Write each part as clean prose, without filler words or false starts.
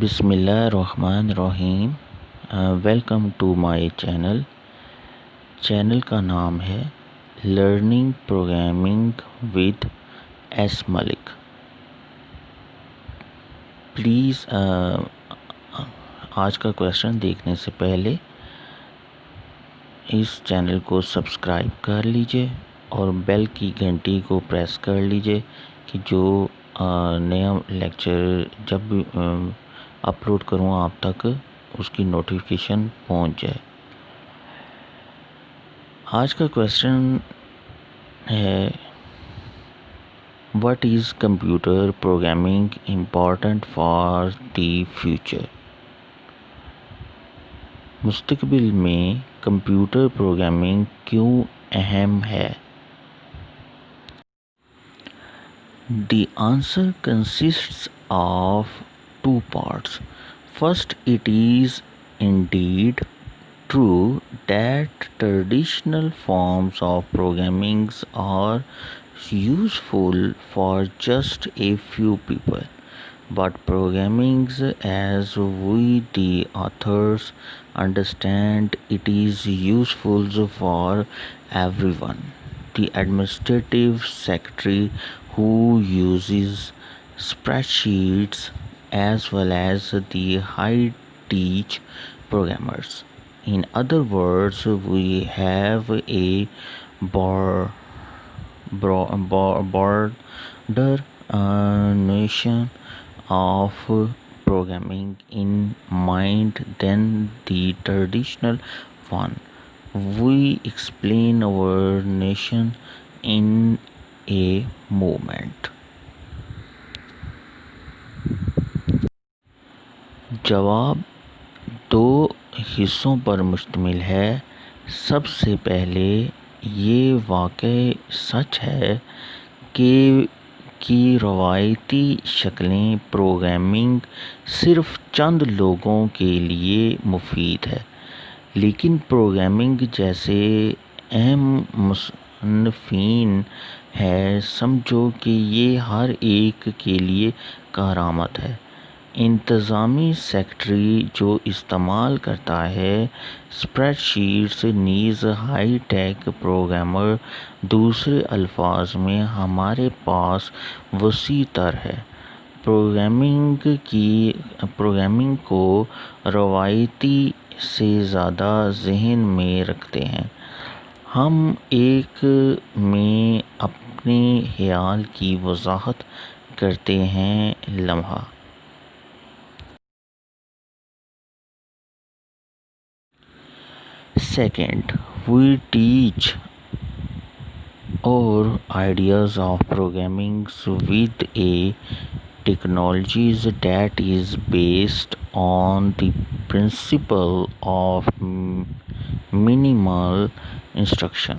بسم اللہ الرحمن الرحیم۔ ویلکم ٹو مائی چینل کا نام ہے learning programming with S Malik. Please آج کا کویشچن دیکھنے سے پہلے اس چینل کو سبسکرائب کر لیجئے اور بیل کی گھنٹی کو پریس کر لیجئے کہ جو نیا لیکچر جب بھی اپلوڈ کروں آپ تک اس کی نوٹیفیکیشن پہنچ جائے۔ آج کا کویشچن ہے what is computer programming important for the future? مستقبل میں کمپیوٹر پروگرامنگ کیوں اہم ہے؟ The answer consists of two parts. First, it is indeed true that traditional forms of programming are useful for just a few people, but programming as we the authors understand it is useful for everyone. The administrative secretary who uses spreadsheets as well as the high-tech programmers. In other words, we have a broader notion of programming in mind than the traditional one. We explain our notion in a moment. جواب دو حصوں پر مشتمل ہے۔ سب سے پہلے یہ واقع سچ ہے کہ روایتی شکلیں پروگرامنگ صرف چند لوگوں کے لیے مفید ہے، لیکن پروگرامنگ جیسے اہم مصنفین ہیں سمجھو کہ یہ ہر ایک کے لیے کارآمد ہے۔ انتظامی سیکرٹری جو استعمال کرتا ہے اسپریڈ شیٹس نیز ہائی ٹیک پروگرامر۔ دوسرے الفاظ میں ہمارے پاس وسیع تر ہے۔ پروگرامنگ کو روایتی سے زیادہ ذہن میں رکھتے ہیں۔ ہم ایک میں اپنے خیال کی وضاحت کرتے ہیں۔ لمحہ Second, we teach our ideas of programming with a technologies that is based on the principle of minimal instruction.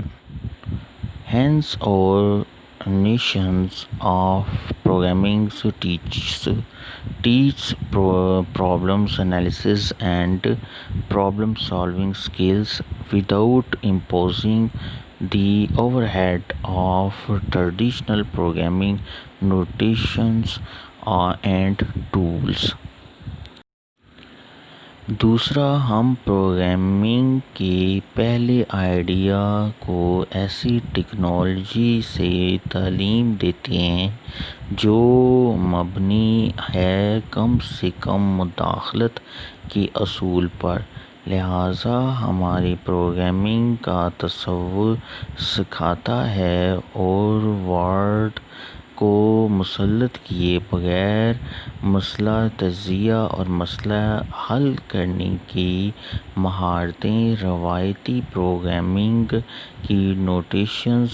Hence, our notions of programming teach problems analysis and problem solving skills without imposing the overhead of traditional programming notations and tools. دوسرا، ہم programming کے پہلے idea کو ایسی technology سے تعلیم دیتے ہیں جو مبنی ہے کم سے کم مداخلت کے اصول پر۔ لہٰذا ہماری پروگرامنگ کا تصور سکھاتا ہے اور ورڈ کو مسلط کیے بغیر مسئلہ تجزیہ اور مسئلہ حل کرنے کی مہارتیں روایتی پروگرامنگ کی نوٹیشنز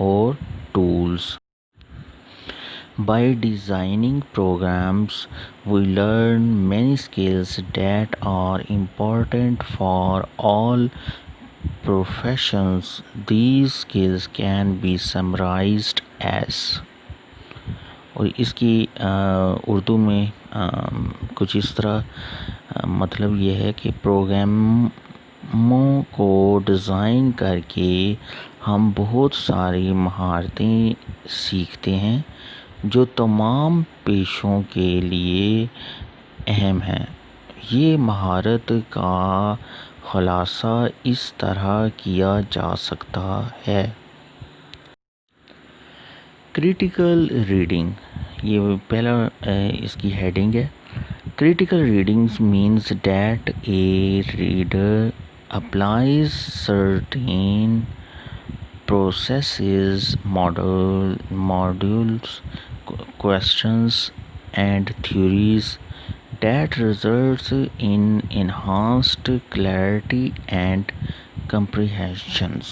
اور tools. By designing programs, we learn many skills that are important for all professions. These skills can be summarized as اور اس کی اردو میں کچھ اس طرح مطلب یہ ہے کہ پروگراموں کو ڈیزائن کر کے ہم بہت ساری مہارتیں سیکھتے ہیں جو تمام پیشوں کے لیے اہم ہیں۔ یہ مہارت کا خلاصہ اس طرح کیا جا سکتا ہے۔ کریٹیکل ریڈنگ، یہ پہلا اس کی ہیڈنگ ہے۔ Critical readings means that a reader applies certain processes, modules, questions and theories that results in enhanced clarity and comprehensions۔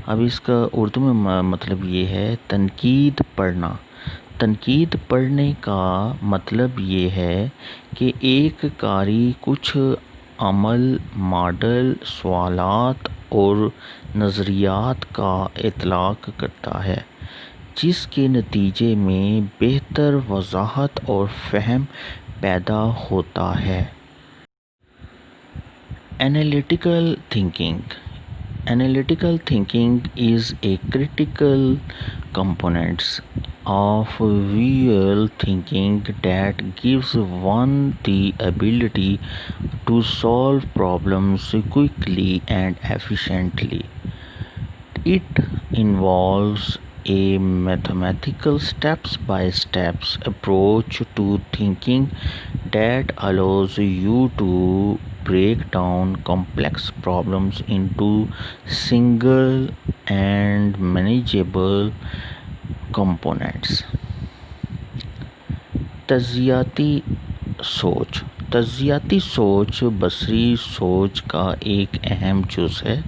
اب اس کا اردو میں مطلب یہ ہے تنقید پڑھنا۔ تنقید پڑھنے کا مطلب یہ ہے کہ ایک قاری کچھ عمل، ماڈل، سوالات اور نظریات کا اطلاق کرتا ہے جس کے نتیجے میں بہتر وضاحت اور فہم پیدا ہوتا ہے۔ Analytical thinking. Analytical thinking is a critical component of visual thinking that gives one the ability to solve problems quickly and efficiently. It involves a mathematical step-by-step approach to thinking that allows you to break down complex problems into single and manageable components۔ تجزیاتی سوچ۔ تجزیاتی سوچ بصری سوچ کا ایک اہم جز ہے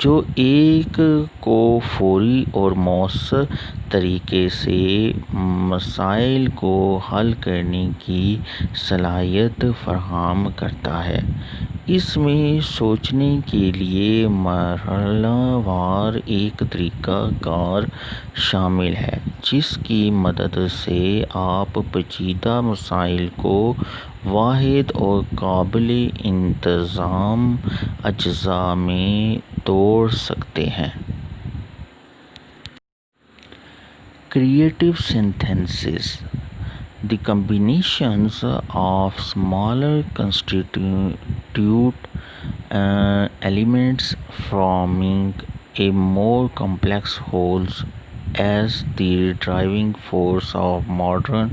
جو ایک کو فوری اور مؤثر طریقے سے مسائل کو حل کرنے کی صلاحیت فراہم کرتا ہے۔ اس میں سوچنے کے لیے مرحلہ وار ایک طریقہ کار شامل ہے جس کی مدد سے آپ پیچیدہ مسائل کو واحد اور قابل انتظام اجزاء میں توڑ سکتے ہیں۔ Creative synthesis: the combination of smaller constituent elements forming a more complex whole is the driving force of modern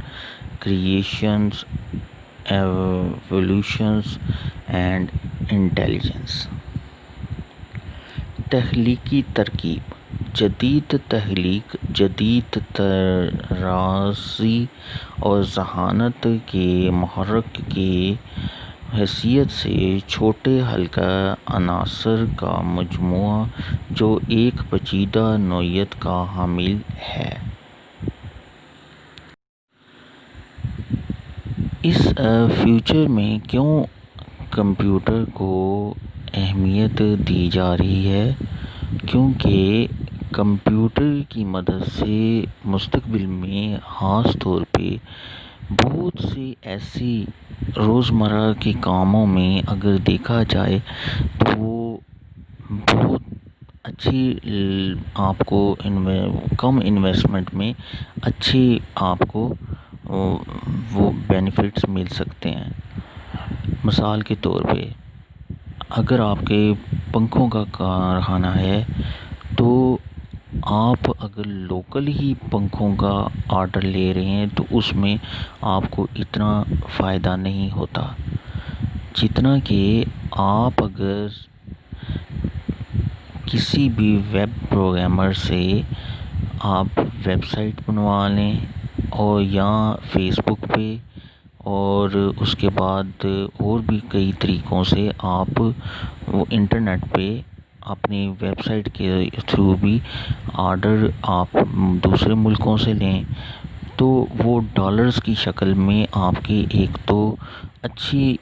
creation, evolution and intelligence۔ تخلیقی ترکیب: جدید تخلیق، جدید طرازی اور ذہانت کے محرک کی حیثیت سے چھوٹے ہلکا عناصر کا مجموعہ جو ایک پیچیدہ نوعیت کا حامل ہے۔ اس فیوچر میں کیوں کمپیوٹر کو اہمیت دی جا رہی ہے؟ کیونکہ کمپیوٹر کی مدد سے مستقبل میں خاص طور پہ بہت سی ایسی روزمرہ کے کاموں میں اگر دیکھا جائے تو وہ بہت اچھی آپ کو کم انویسٹمنٹ میں اچھی آپ کو وہ بینیفٹس مل سکتے ہیں۔ مثال کے طور پہ اگر آپ کے پنکھوں کا کارخانہ ہے تو آپ اگر لوکل ہی پنکھوں کا آرڈر لے رہے ہیں تو اس میں آپ کو اتنا فائدہ نہیں ہوتا جتنا کہ آپ اگر کسی بھی ویب پروگرامر سے آپ ویب سائٹ بنوا لیں اور یا فیس بک پہ اور اس کے بعد اور بھی کئی طریقوں سے آپ وہ انٹرنیٹ پہ اپنی ویب سائٹ کے تھرو بھی آرڈر آپ دوسرے ملکوں سے لیں تو وہ ڈالرز کی شکل میں آپ کی ایک تو اچھی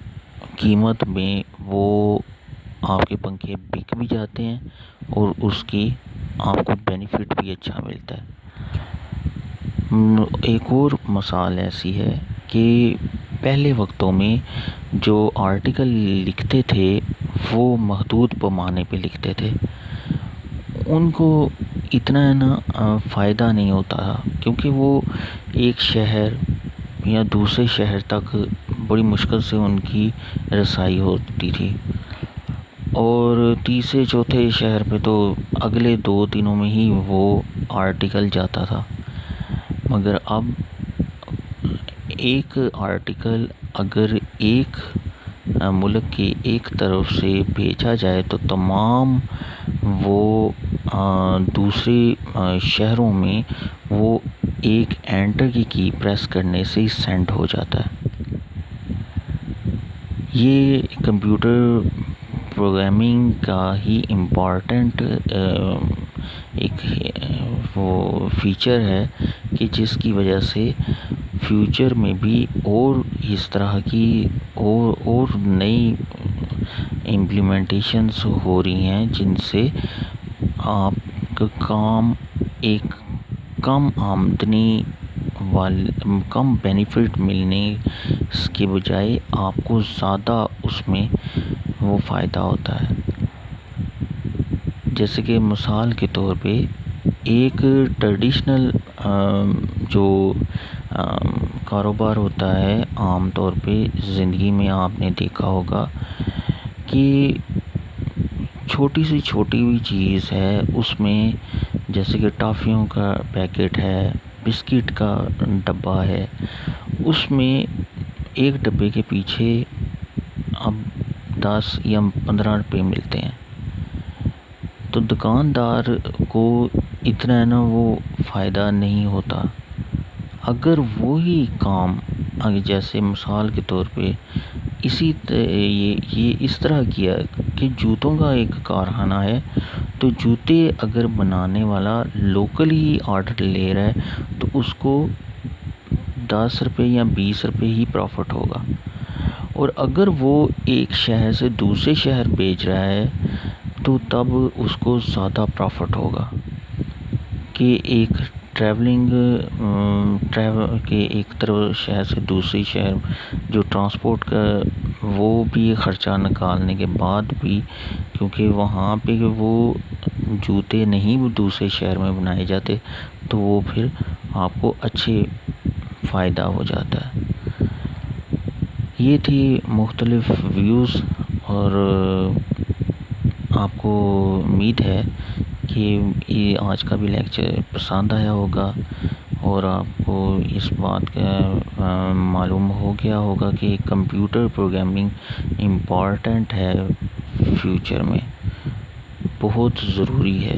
قیمت میں وہ آپ کے پنکھے بک بھی جاتے ہیں اور اس کی آپ کو بینیفٹ بھی اچھا ملتا ہے۔ ایک اور مثال ایسی ہے کہ پہلے وقتوں میں جو آرٹیکل لکھتے تھے وہ محدود پیمانے پہ لکھتے تھے، ان کو اتنا فائدہ نہیں ہوتا تھا کیونکہ وہ ایک شہر یا دوسرے شہر تک بڑی مشکل سے ان کی رسائی ہوتی تھی، اور تیسرے چوتھے شہر پہ تو اگلے 2 دنوں میں ہی وہ آرٹیکل جاتا تھا۔ مگر اب ایک آرٹیکل اگر ایک ملک کی ایک طرف سے بھیجا جائے تو تمام وہ دوسرے شہروں میں وہ ایک انٹر کی پریس کرنے سے ہی سینڈ ہو جاتا ہے۔ یہ کمپیوٹر پروگرامنگ کا ہی امپورٹنٹ ایک وہ فیچر ہے کہ جس کی وجہ سے فیوچر میں بھی اور اس طرح کی اور نئی امپلیمنٹیشنز ہو رہی ہیں، جن سے آپ کا کام ایک کم آمدنی کم بینیفٹ ملنے کے بجائے آپ کو زیادہ اس میں وہ فائدہ ہوتا ہے۔ جیسے کہ مثال کے طور پہ ایک ٹریڈیشنل جو کاروبار ہوتا ہے، عام طور پہ زندگی میں آپ نے دیکھا ہوگا کہ چھوٹی سی چھوٹی بھی چیز ہے، اس میں جیسے کہ ٹافیوں کا پیکٹ ہے، بسکٹ کا ڈبہ ہے، اس میں ایک ڈبے کے پیچھے اب 10 یا 15 روپے ملتے ہیں، تو دکاندار کو اتنا نا وہ فائدہ نہیں ہوتا۔ اگر وہی کام جیسے مثال کے طور پہ یہ اس طرح کیا کہ جوتوں کا ایک کارخانہ ہے، تو جوتے اگر بنانے والا لوکل ہی آرڈر لے رہا ہے تو اس کو 10 روپے یا 20 روپے ہی پروفٹ ہوگا، اور اگر وہ ایک شہر سے دوسرے شہر بھیج رہا ہے تو تب اس کو زیادہ پروفٹ ہوگا کہ ایک ٹریولنگ کہ ایک طرف شہر سے دوسری شہر جو ٹرانسپورٹ کا وہ بھی خرچہ نکالنے کے بعد بھی، کیونکہ وہاں پہ وہ جوتے نہیں دوسرے شہر میں بنائے جاتے، تو وہ پھر آپ کو اچھے فائدہ ہو جاتا ہے۔ یہ تھی مختلف ویوز، اور آپ کو امید ہے کہ یہ آج کا بھی لیکچر پسند آیا ہوگا، اور آپ کو اس بات کا معلوم ہو گیا ہوگا کہ کمپیوٹر پروگرامنگ امپورٹنٹ ہے، فیوچر میں بہت ضروری ہے۔